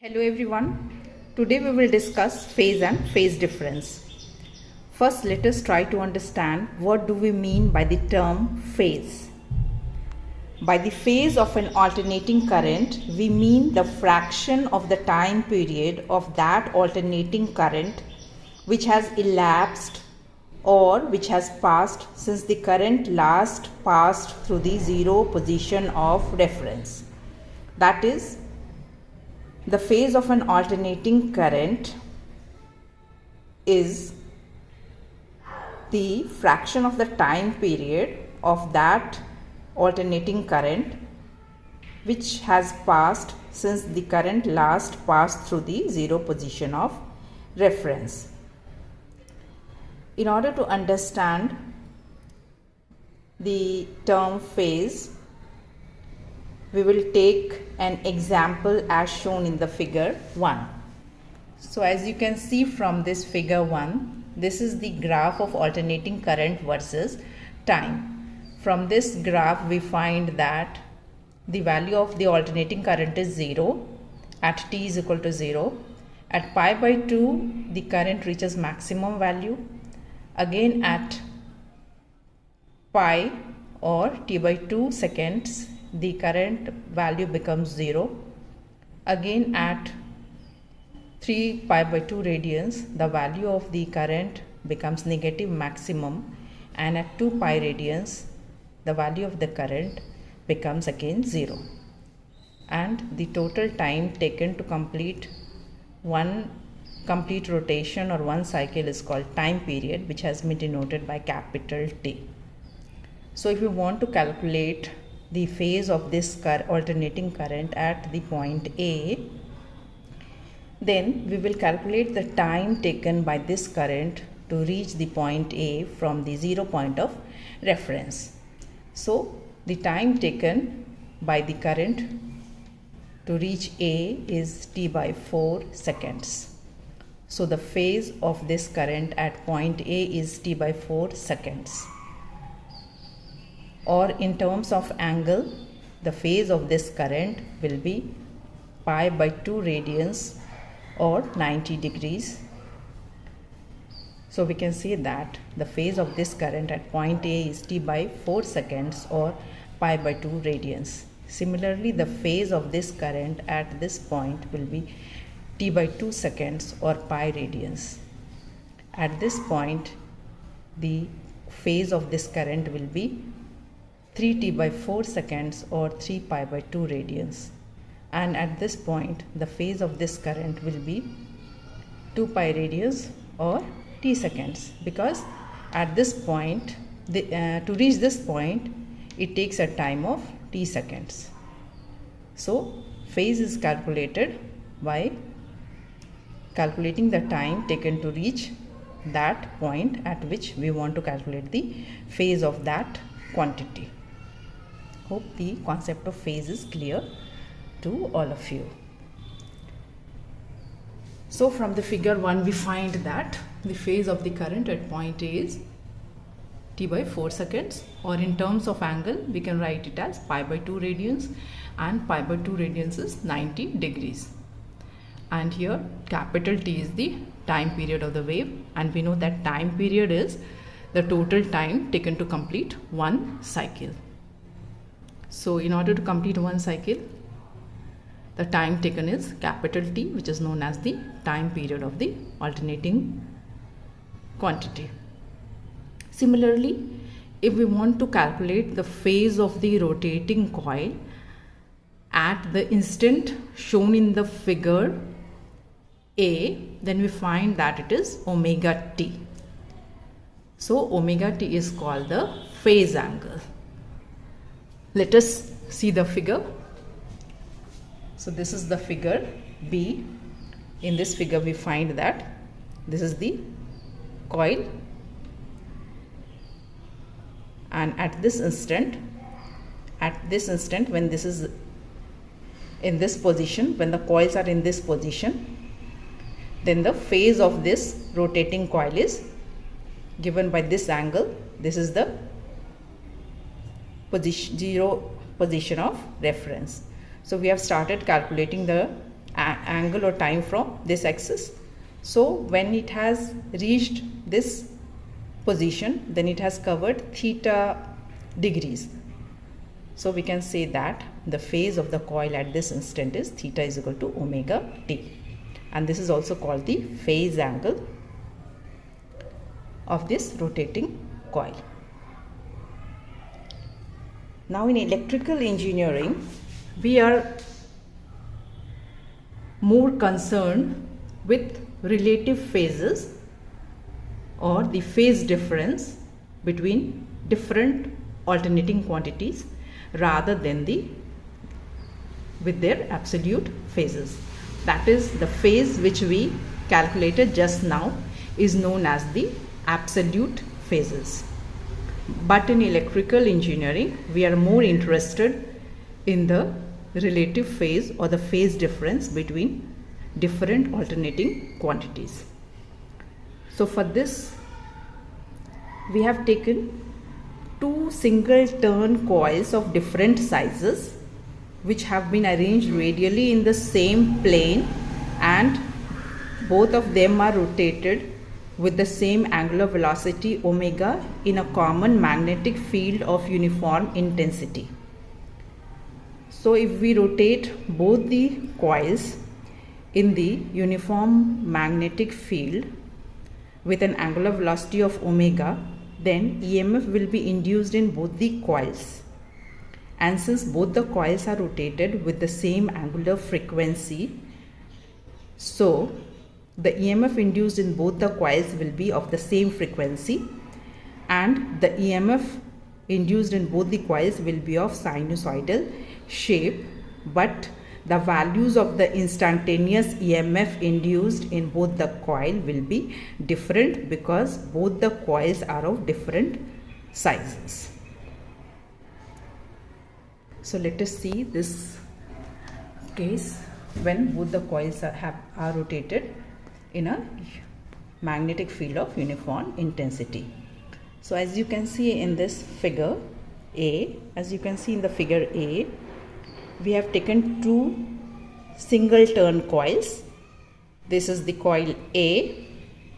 Hello everyone. Today we will discuss phase and phase difference. First, let us try to understand what do we mean by the term phase. By the phase of an alternating current, we mean the fraction of the time period of that alternating current which has elapsed or which has passed since the current last passed through the zero position of reference. That is, the phase of an alternating current is the fraction of the time period of that alternating current which has passed since the current last passed through the zero position of reference. In order to understand the term phase, we will take an example as shown in the figure 1. So as you can see from this figure 1, this is the graph of alternating current versus time. From this graph we find that the value of the alternating current is 0 at t is equal to 0. At pi by 2 the current reaches maximum value. Again at pi or t by 2 seconds the current value becomes 0. Again at 3 pi by 2 radians the value of the current becomes negative maximum, and at 2 pi radians the value of the current becomes again 0, and the total time taken to complete one complete rotation or one cycle is called time period, which has been denoted by capital T. So if you want to calculate the phase of this alternating current at the point A, then we will calculate the time taken by this current to reach the point A from the zero point of reference. So the time taken by the current to reach A is t by 4 seconds. So the phase of this current at point A is t by 4 seconds. Or in terms of angle, the phase of this current will be pi by 2 radians or 90 degrees. So we can say that the phase of this current at point A is t by 4 seconds or pi by 2 radians. Similarly, the phase of this current at this point will be t by 2 seconds or pi radians. At this point, the phase of this current will be 3t by 4 seconds or 3 pi by 2 radians, and at this point the phase of this current will be 2 pi radians or t seconds, because at this point to reach this point it takes a time of t seconds. So phase is calculated by calculating the time taken to reach that point at which we want to calculate the phase of that quantity. Hope the concept of phase is clear to all of you. So from the figure 1 we find that the phase of the current at point A is t by 4 seconds, or in terms of angle we can write it as pi by 2 radians, and pi by 2 radians is 90 degrees. And here capital T is the time period of the wave, and we know that time period is the total time taken to complete one cycle. So in order to complete one cycle, the time taken is capital T, which is known as the time period of the alternating quantity. Similarly, if we want to calculate the phase of the rotating coil at the instant shown in the figure A, then we find that it is omega t. So omega t is called the phase angle. Let us see the figure. So this is the figure B. In this figure we find that this is the coil, and at this instant when this is in this position, when the coils are in this position, then the phase of this rotating coil is given by this angle. This is the zero position of reference. So we have started calculating the angle or time from this axis. So when it has reached this position, then it has covered theta degrees. So we can say that the phase of the coil at this instant is theta is equal to omega t, and this is also called the phase angle of this rotating coil. Now in electrical engineering, we are more concerned with relative phases or the phase difference between different alternating quantities rather than with their absolute phases. That is, the phase which we calculated just now is known as the absolute phases. But in electrical engineering, we are more interested in the relative phase or the phase difference between different alternating quantities. So for this, we have taken two single turn coils of different sizes which have been arranged radially in the same plane, and both of them are rotated with the same angular velocity omega in a common magnetic field of uniform intensity. So if we rotate both the coils in the uniform magnetic field with an angular velocity of omega, then EMF will be induced in both the coils. And since both the coils are rotated with the same angular frequency, so the EMF induced in both the coils will be of the same frequency, and the EMF induced in both the coils will be of sinusoidal shape, but the values of the instantaneous EMF induced in both the coil will be different because both the coils are of different sizes. So let us see this case when both the coils are rotated in a magnetic field of uniform intensity. So as you can see in this figure A, we have taken two single turn coils. This is the coil A,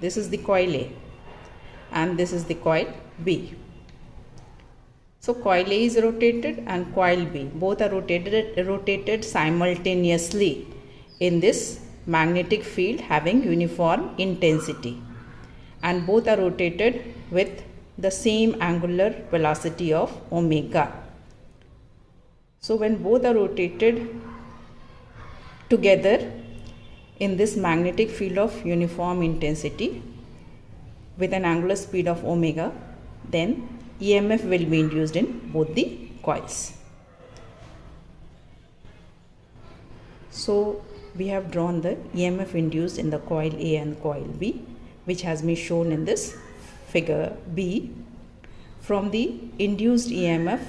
this is the coil A, and this is the coil B. So coil A is rotated and coil B, both are rotated simultaneously in this magnetic field having uniform intensity, and both are rotated with the same angular velocity of omega. So when both are rotated together in this magnetic field of uniform intensity with an angular speed of omega, then EMF will be induced in both the coils. So we have drawn the EMF induced in the coil A and coil B, which has been shown in this figure B. From the induced EMF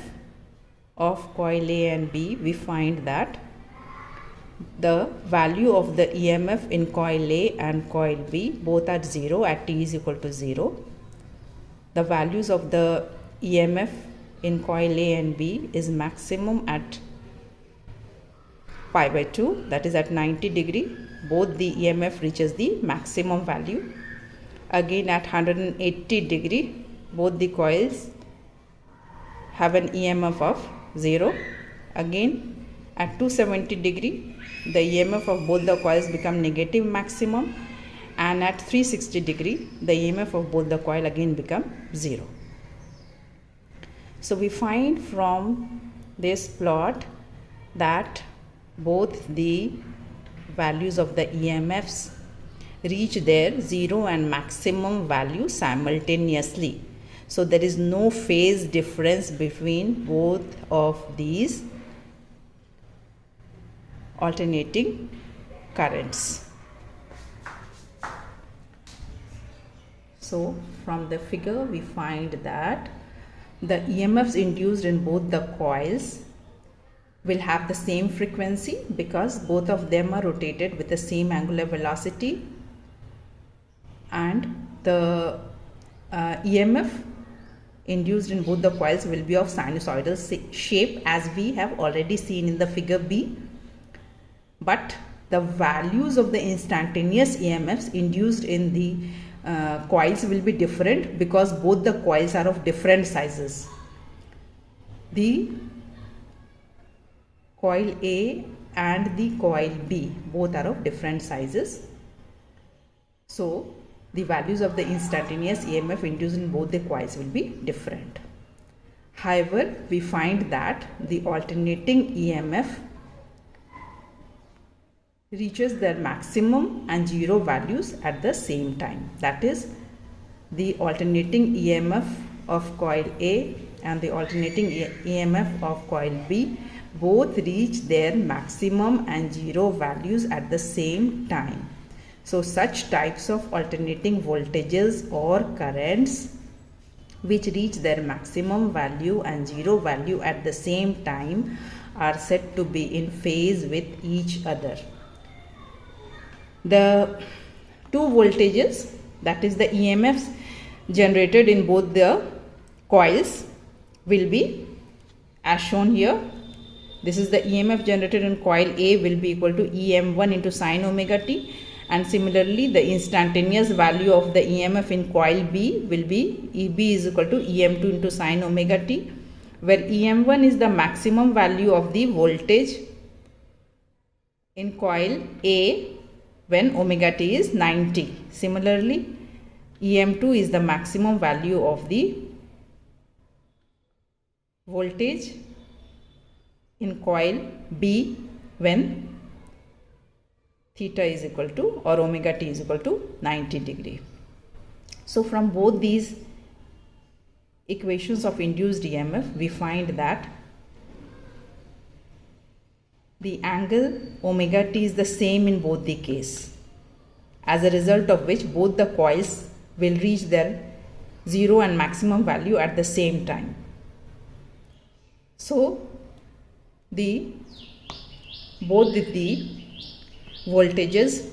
of coil A and B, we find that the value of the EMF in coil A and coil B both are 0 at t is equal to 0. The values of the EMF in coil A and B is maximum at pi by 2, that is at 90 degree. Both the EMF reaches the maximum value. Again at 180 degree, both the coils have an EMF of 0. Again at 270 degree, the EMF of both the coils become negative maximum, and at 360 degree, the EMF of both the coil again become 0. So we find from this plot that both the values of the EMFs reach their 0 and maximum value simultaneously. So there is no phase difference between both of these alternating currents. So from the figure we find that the EMFs induced in both the coils will have the same frequency because both of them are rotated with the same angular velocity, and the EMF induced in both the coils will be of sinusoidal shape as we have already seen in the figure B. But the values of the instantaneous EMFs induced in the coils will be different because both the coils are of different sizes. The coil A and the coil B both are of different sizes. So the values of the instantaneous EMF induced in both the coils will be different. However, we find that the alternating EMF reaches their maximum and zero values at the same time. That is, the alternating EMF of coil A and the alternating EMF of coil B both reach their maximum and zero values at the same time. So such types of alternating voltages or currents which reach their maximum value and zero value at the same time are said to be in phase with each other. The two voltages, that is the EMFs generated in both the coils, will be as shown here. This is the EMF generated in coil A will be equal to EM1 into sin omega t, and similarly the instantaneous value of the EMF in coil B will be EB is equal to EM2 into sin omega t, where EM1 is the maximum value of the voltage in coil A when omega t is 90. Similarly, EM2 is the maximum value of the voltage in coil B when theta is equal to or omega t is equal to 90 degree. So from both these equations of induced EMF, we find that the angle omega t is the same in both the case, as a result of which both the coils will reach their zero and maximum value at the same time. So both the voltages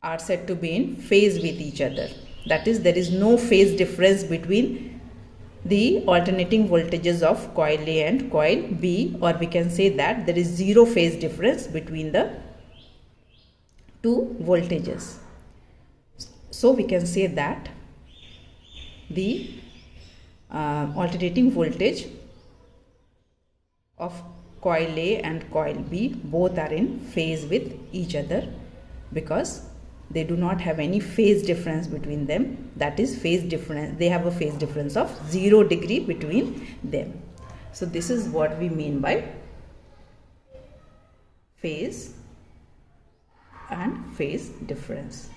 are said to be in phase with each other. That is, there is no phase difference between the alternating voltages of coil A and coil B, or we can say that there is zero phase difference between the two voltages. So we can say that the alternating voltage of coil A and coil B both are in phase with each other because they do not have any phase difference between them. That is, phase difference, they have a phase difference of 0 degree between them. So this is what we mean by phase and phase difference.